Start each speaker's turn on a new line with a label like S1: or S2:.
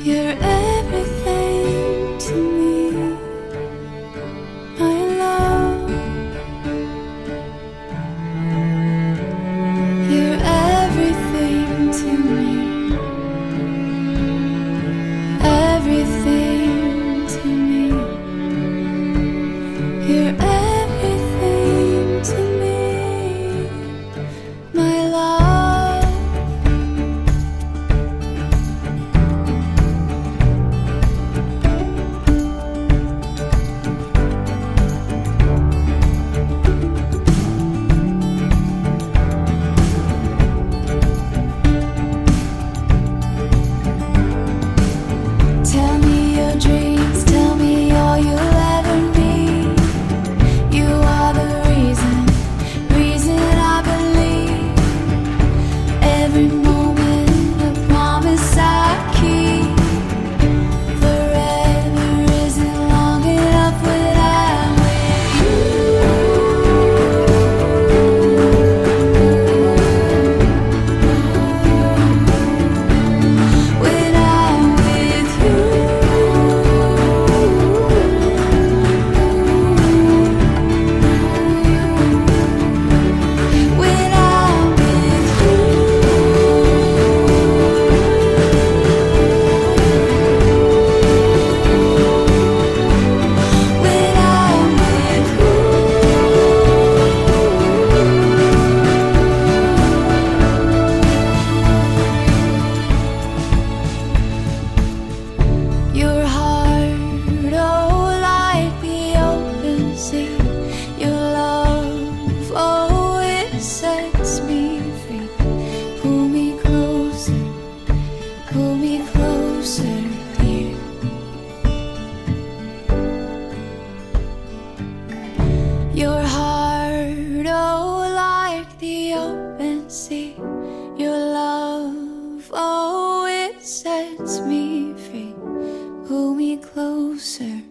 S1: You're everything to me, my love. You're everything to me, everything to me. You're everything to me, my love. Tell me your dreams, tell me all you'll ever need. You are the reason I believe. Every moment a promise I keep. Forever isn't long enough when I'm with you. When I'm with you. When I'm with you. When I'm with you. Your heart, oh, like the open sea. Your love, oh, it sets me free. Pull me closer here. Your heart, oh, like the open sea. Your love, oh, it sets me free. Pull me closer